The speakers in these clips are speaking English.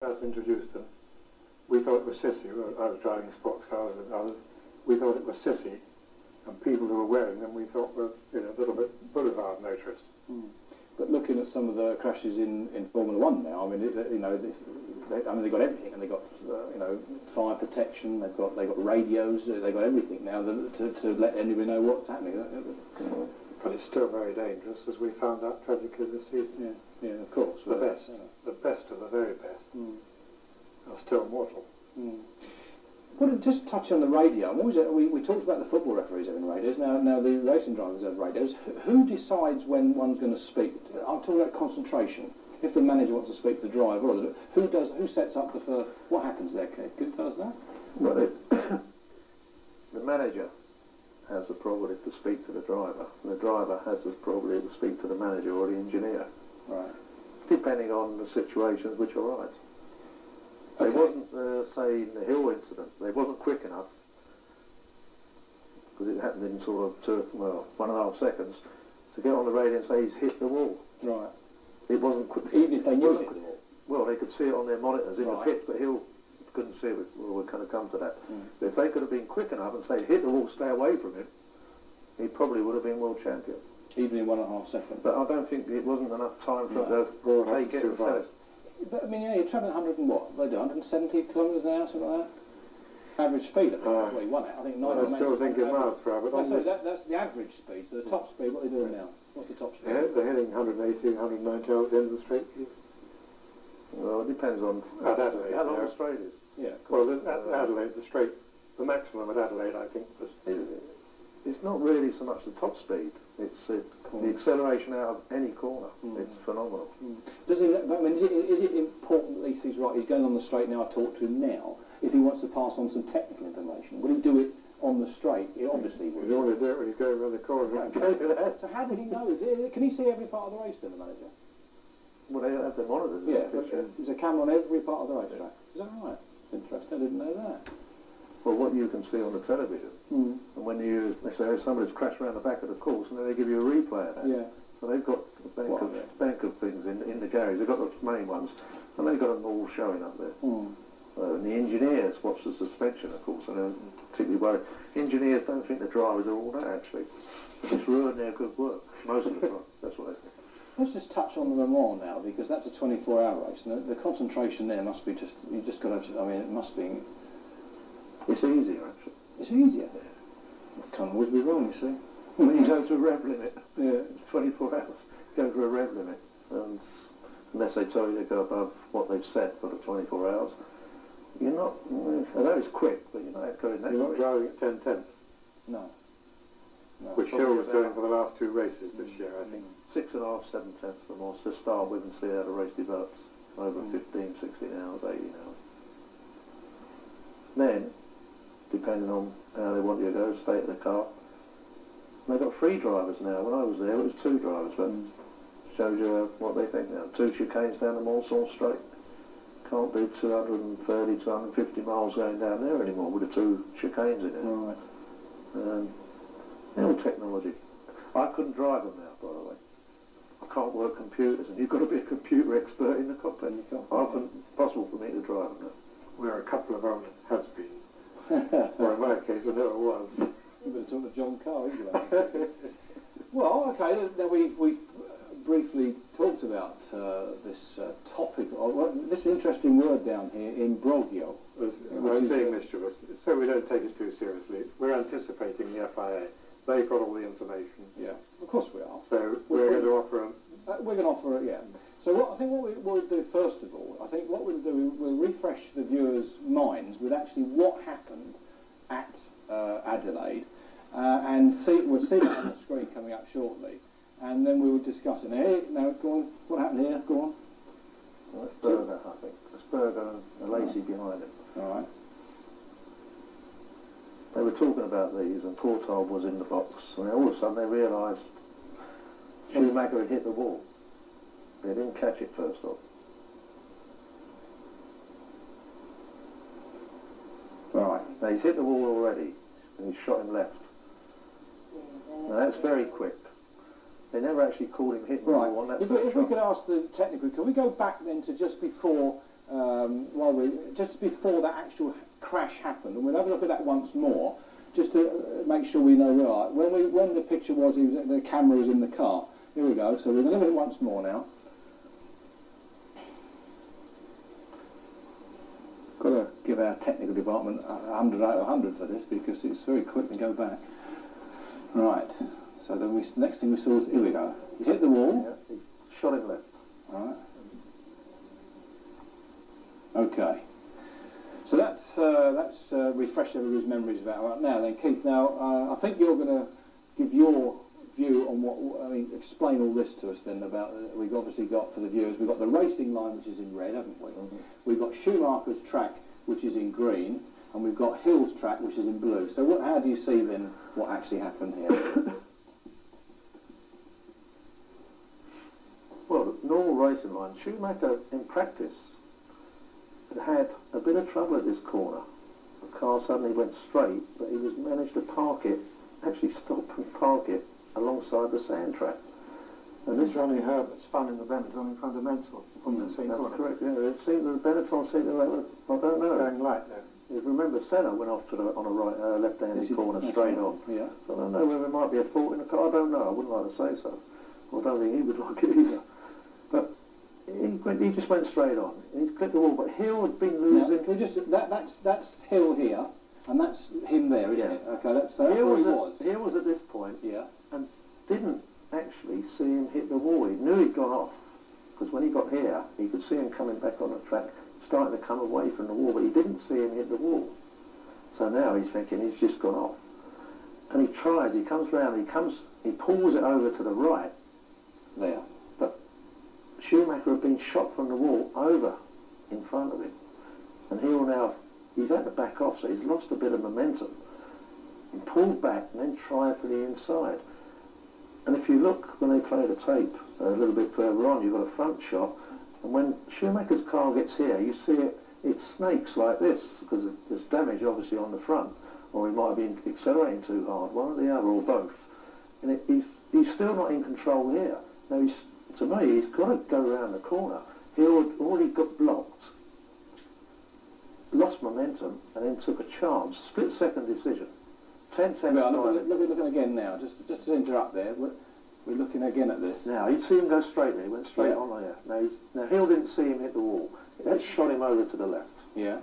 First introduced them, we thought it was sissy. I was driving sports cars with others. We thought it was sissy, and people who were wearing them we thought were, you know, a little bit boulevard motorists. But looking at some of the crashes in Formula One now, I mean, you know, they've got everything, and they've got you know, fire protection. They've got radios. They've got everything now to let anybody know what's happening. But it's still very dangerous, as we found out tragically this season. Yeah, of course. The best of the very best are still mortal. Well, just touch on the radio. What was it? We talked about the football referees having radios. Now the racing drivers have radios. Who decides when one's going to speak? I'm talking about concentration. If the manager wants to speak to the driver, or who sets up the first? What happens there? Can you tell us that? Well, the manager has the prerogative to speak to the driver, and the driver has the prerogative to speak to the manager or the engineer. Right. Depending on the situations which arise. They wasn't, say, in the Hill incident, they wasn't quick enough, because it happened in sort of 1.5 seconds, to get on the radio and say he's hit the wall. Right. It wasn't quick. Even if they knew it. Well, they could see it on their monitors in the pits, but Hill couldn't see it. Well, we're going to come to that. But if they could have been quick enough and say, hit the wall, stay away from him, he probably would have been world champion. Even in 1.5 seconds. But I don't think it wasn't enough time for them to take it and tell us. But I mean, yeah, you're travelling 100 and what? They do 170 kilometres an hour, something like that. Average speed, I think. That's what he won it. I think Nigel Mansell. I'm still thinking miles per hour. But that's the average speed. So the top speed, what are they doing now? What's the top speed? Yeah, they're hitting 180, 190 out at the end of the straight. Well, it depends on at Adelaide, how long the straight is. Yeah. Well, at Adelaide, the straight, the maximum at Adelaide, I think, was. It's not really so much the top speed. It's the acceleration out of any corner. It's phenomenal. Does he? I mean, is it important that he's right? He's going on the straight now. I talk to him now. If he wants to pass on some technical information, will he do it on the straight? He obviously will. He's only do it when he's going around the corner. I can tell you that. So how did he know? Can he see every part of the race, then, the manager? Well, they have their monitors. Yeah, there's a camera on every part of the racetrack. Is that right? Interesting. I didn't know that. Well, what you can see on the television, and when they say somebody's crashed around the back of the course, and then they give you a replay of that. Yeah. So they've got a bank of things in the garage. They've got the main ones, and they've got them all showing up there. And the engineers watch the suspension, of course, and they're particularly worried. Engineers don't think the drivers are all that, actually. It's ruined their good work, most of the time. That's what they think. Let's just touch on the Le Mans now, because that's a 24-hour race, and the concentration there must be you just got to, I mean, it must be... It's easier, actually. It's easier? Yeah. It can't always be wrong, you see. When you go to a rev limit, yeah, 24 hours, go to a rev limit, and unless they tell you to go above what they've set for the 24 hours, you're not, I know it's quick, but you're not going that You're not driving at 10 tenths. No. Which Hill was doing for the last 2 races this year, I think. 6.5, 7 tenths or more to start with and see how the race develops over 15, 16 hours, 18 hours. Then, depending on how they want you to go, state of the car. And they've got 3 drivers now. When I was there, it was 2 drivers, but shows you what they think now. 2 chicanes down the Morsall Straight. Can't do 230, 250 miles going down there anymore with the 2 chicanes in it. Right. They're all technology. I couldn't drive them now, by the way. I can't work computers, and you've got to be a computer expert in the cockpit. Often possible for me to drive them now. We're a couple of old has-beens. Or in my case, I never was. You better talk to John Carr, isn't you? Well, okay, now we briefly talked about this topic, this interesting word down here, imbroglio. I'm being mischievous, so we don't take it too seriously. We're anticipating the FIA. They've got all the information. Yeah, of course we are. So we're going to offer them. We're going to offer it, yeah. So I think what we'll do first of all, I think what we'll do, we'll refresh the viewers' minds with actually what happened at Adelaide, and we'll see that on the screen coming up shortly, and then we will discuss it. Now, go on. What happened here? Go on. Well, that's Berger, I think. That's Berger and Lacey behind him. All right. They were talking about these, and Courtauld was in the box, and all of a sudden they realised Schumacher had hit the wall. They didn't catch it first off. Right, now he's hit the wall already, and he's shot him left. Now that's very quick. They never actually called him hitting the wall on that. If we could ask the technical, can we go back then to just before just before that actual crash happened, and we'll have a look at that once more, just to make sure we know right. When the picture was, the camera was in the car. Here we go. So we're going to look at it once more now. Got to give our technical department 100 out of 100 for this because it's very quick to go back. Right. So then next thing we saw was, here we go. He's hit the wall. Yeah, he shot him left. All right. Okay. So that's refreshed everybody's memories about right now. Then Keith, now I think you're going to give your view on explain all this to us then about. We've obviously got for the viewers. We've got the racing line which is in red, haven't we? Mm-hmm. We've got Schumacher's track which is in green, and we've got Hill's track which is in blue. So how do you see then what actually happened here? Well, the normal racing line. Schumacher in practice had a bit of trouble at this corner. The car suddenly went straight, but he managed to actually stop and park it alongside the sand trap. And this Johnny Herbert's fun in the Benetton in front of Mansell from the same corner. That's correct, yeah. It seemed the Benetton seemed to I don't know. Going light there. You remember Senna went off to on a left-handed corner straight on. Yeah. So I don't know whether there might be a fault in the car. I don't know. I wouldn't like to say so. I don't think he would like it either. But he just went straight on. He's clipped the wall, but Hill had been losing. Now, that's Hill here, and that's him there, isn't it? Okay, that's where he was. Hill was at this point, yeah, and didn't actually see him hit the wall. He knew he'd gone off, because when he got here, he could see him coming back on the track, starting to come away from the wall, but he didn't see him hit the wall. So now he's thinking he's just gone off. And he tries, he comes round, he pulls it over to the right, there. But Schumacher had been shot from the wall over in front of him. And he's had to back off, so he's lost a bit of momentum. He pulled back and then tried for the inside. And if you look, when they play the tape a little bit further on, you've got a front shot, and when Schumacher's car gets here, you see it snakes like this, because there's damage obviously on the front, or he might have been accelerating too hard, one or the other, or both. And he's still not in control here. Now, to me, he's got to go around the corner. He already got blocked, lost momentum, and then took a chance. Split-second decision. 10 seconds. Looking again now, just to interrupt there, we're looking again at this. Now, he'd see him go straight there. He went straight on there. Now, Hill didn't see him hit the wall. That shot him over to the left. Yeah.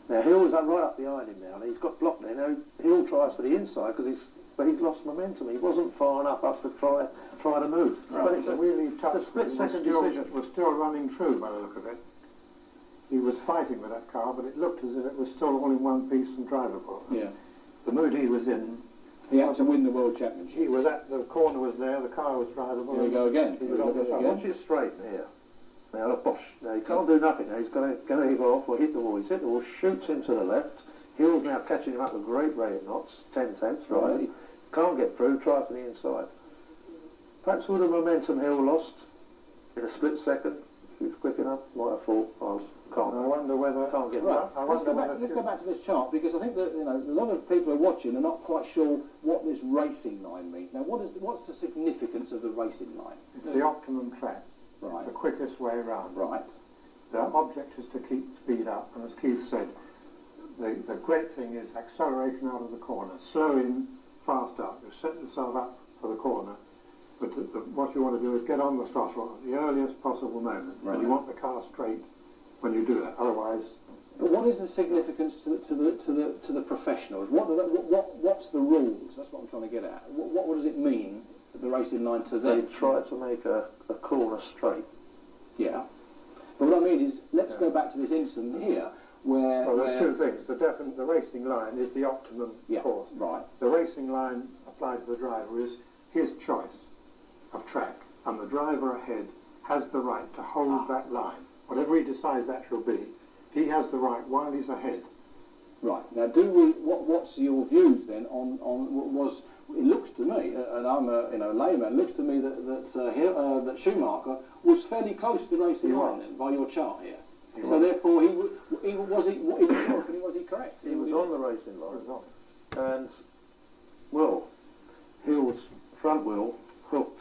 Now, Hill was right up behind him now, and he's got blocked there. Now, Hill tries for the inside, but he's lost momentum. He wasn't far enough up to try to move. Right. But it's a really tough split-second decision. It was still running true by the look of it. He was fighting with that car, but it looked as if it was still all in one piece and drivable. Yeah. The mood he was in, he had to win the World Championship. He was the corner was there, the car was drivable. Here we go again. Watch it straight here. Now, Bosch. Now, he can't do nothing now. He's going to go off or hit the wall. He's hit the wall, shoots him to the left. Hill's now catching him up with a great rate of knots, 10/10, right? Can't get through, tries for the inside. Perhaps with the momentum Hill lost in a split second, if he was quick enough, might have thought, I wonder whether... Can't get right. Let's go back to this chart, because I think that a lot of people are watching are not quite sure what this racing line means. Now, what's the significance of the racing line? It's the optimum track. Right. It's the quickest way around. Right. The object is to keep speed up, and as Keith said, the great thing is acceleration out of the corner, slow in, fast up. You set yourself up for the corner, but what you want to do is get on the throttle at the earliest possible moment. Right. And you want the car straight when you do that. Otherwise, but what is the significance to the professionals? What's the rules? That's what I'm trying to get at. What does it mean, the racing line to them? They try to make a corner straight. Yeah. But what I mean is, let's go back to this incident here, where... Well, there's two things. The racing line is the optimum course. Right. The racing line applied to the driver is his choice of track, and the driver ahead has the right to hold that line. Whatever he decides that shall be, he has the right while he's ahead. Right. Now, what's your views then on it looks to me, and I'm a layman, it looks to me that Schumacher was fairly close to the racing line then, by your chart here. So therefore, was he correct? He was on the racing line. And, well, Hill's front wheel hooked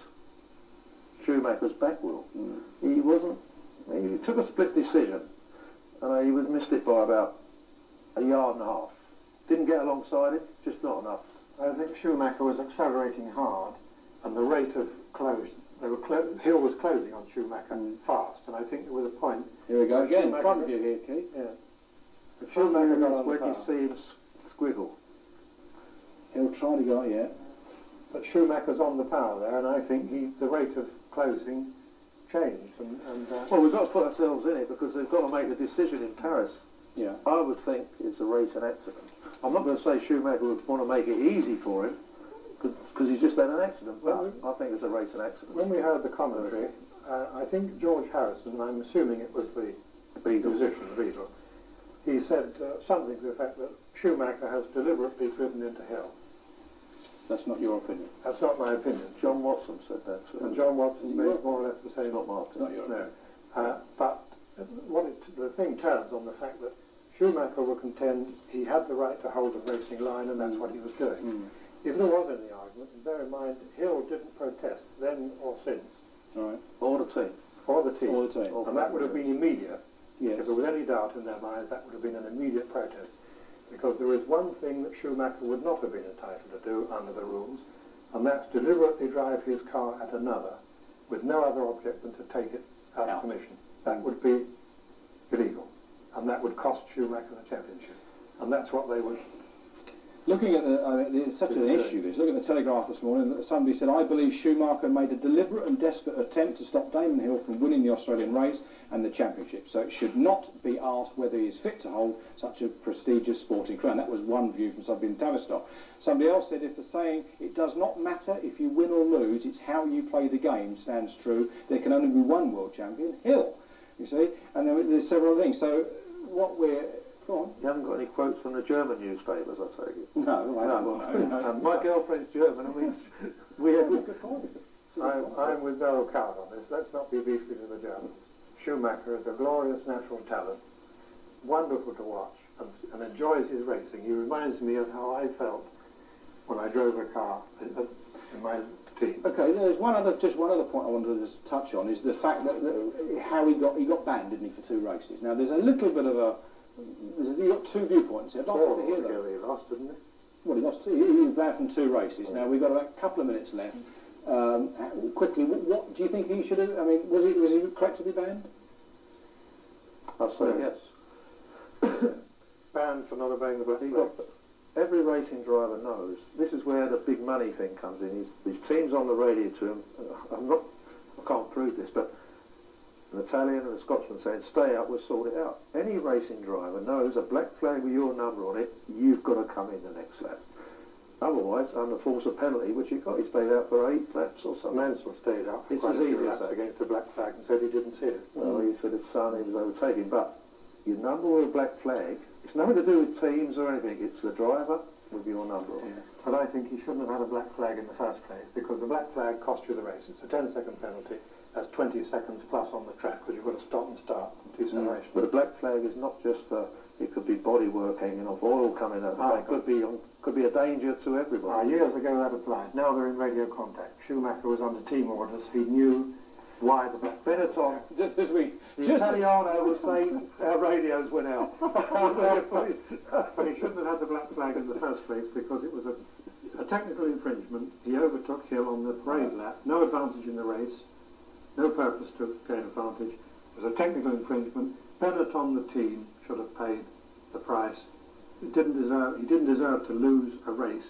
Schumacher's back wheel. He took a split decision. and he was missed it by about a yard and a half. Didn't get alongside him, just not enough. I think Schumacher was accelerating hard, and the rate of close, Hill was closing on Schumacher fast, and I think there was a point. Here we go again, in Schumacher front of you here, Keith. Yeah. But Schumacher got on the when you car. see him squiggle. He'll try to go, yeah. But Schumacher's on the power there, and I think the rate of closing changed. Well, we've got to put ourselves in it because they've got to make the decision in Paris. Yeah. I would think it's a racing accident. I'm not going to say Schumacher would want to make it easy for him because he's just had an accident, but I think it's a racing accident. When we heard the commentary, I think George Harrison, I'm assuming it was the musician, the Beatle, he said something to the fact that Schumacher has deliberately driven into Hill. That's not your opinion. That's not my opinion. John Watson said that. So And John Watson made more or less the same. not Martin. Not your opinion. No. But the thing turns on the fact that Schumacher will contend he had the right to hold the racing line, and that's what he was doing. If there was any argument, and bear in mind, Hill didn't protest then or since. All right. Or the team. Or the team. Or the team. And that would have been immediate. Yes. If there was any doubt in their minds, that would have been an immediate protest. Because there is one thing that Schumacher would not have been entitled to do under the rules, and that's deliberately drive his car at another with no other object than to take it out of commission. That would be illegal, and that would cost Schumacher the championship. And that's what they would... Looking at it's such an issue, this. Look at the Telegraph this morning. Somebody said, I believe Schumacher made a deliberate and desperate attempt to stop Damon Hill from winning the Australian race and the championship. So it should not be asked whether he is fit to hold such a prestigious sporting crown. That was one view from somebody in Tavistock. Somebody else said, if the saying, it does not matter if you win or lose, it's how you play the game, stands true, there can only be one world champion, Hill. You see? And there's several things. So what we're... Go on. You haven't got any quotes from the German newspapers, I take it? No, I don't. No. My girlfriend's German, and I'm with Beryl Coward on this. Let's not be beastly to the Germans. Schumacher is a glorious natural talent, wonderful to watch, and enjoys his racing. He reminds me of how I felt when I drove a car in my team. Okay, there's just one other point I wanted to touch on is the fact that how he got banned, didn't he, for 2 races. Now there's a little bit of a you've got 2 viewpoints here. I'd like to hear that. He lost, didn't he? Well, he lost 2. He was banned from 2 races. Now we've got about a couple of minutes left. Quickly, what do you think he should have? I mean, was he correct to be banned? I'll say yes. Banned for not obeying the black flag. Every racing driver knows this is where the big money thing comes in. His team's on the radio to him. I can't prove this, but an Italian and a Scotsman saying, stay out, we'll sort it out. Any racing driver knows a black flag with your number on it, you've got to come in the next lap. Otherwise, under force of penalty, which he stayed out for 8 laps or something. Mansell stayed out for It's quite as a few easy as laps that. against the black flag and said he didn't see it. Well, he said his son, he was overtaking, but your number with a black flag, it's nothing to do with teams or anything, it's the driver with your number on it. But I think he shouldn't have had a black flag in the first place, because the black flag cost you the race. It's a 10-second penalty. That's 20 seconds plus on the track, because you've got to stop and start deceleration. But a black flag is not just it could be body work hanging off, oil coming out. It could be a danger to everybody. Years ago that applied. Now they're in radio contact. Schumacher was under team orders. He knew why the black Benetton, Just this week. the Italiano was saying our radios went out. But he shouldn't have had the black flag in the first place, because it was a technical infringement. He overtook Hill on the parade lap. No advantage in the race. No purpose to gain advantage. It was a technical infringement. Benetton, the team, should have paid the price. He didn't deserve to lose a race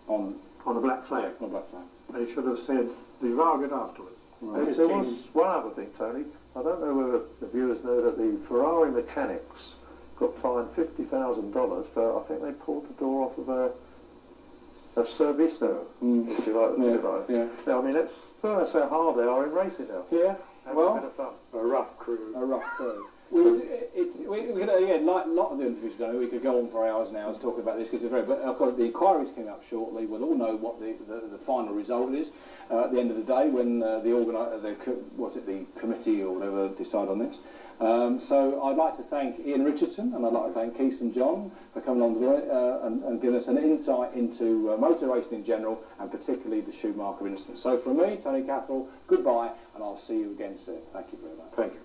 On a black flag. on black flag. They should have said the argument afterwards. Right. There was one other thing, Tony. I don't know whether the viewers know that the Ferrari mechanics got fined $50,000 for, I think they pulled the door off of a Servisto, if you like. Yeah. Now, I mean, that's how hard they are in racing now. Yeah. Having a bit of fun. A rough crew. A rough crew. We could, again, like a lot of the interviews today, we could go on for hours and hours talking about this because it's very. But of course, the inquiry's coming up shortly. We'll all know what the final result is at the end of the day when the committee or whatever decide on this. So I'd like to thank Ian Richardson and I'd like to thank Keith and John for coming on today and giving us an insight into motor racing in general and particularly the Schumacher incident. So from me, Tony Catherall, goodbye, and I'll see you again soon. Thank you very much. Thank you.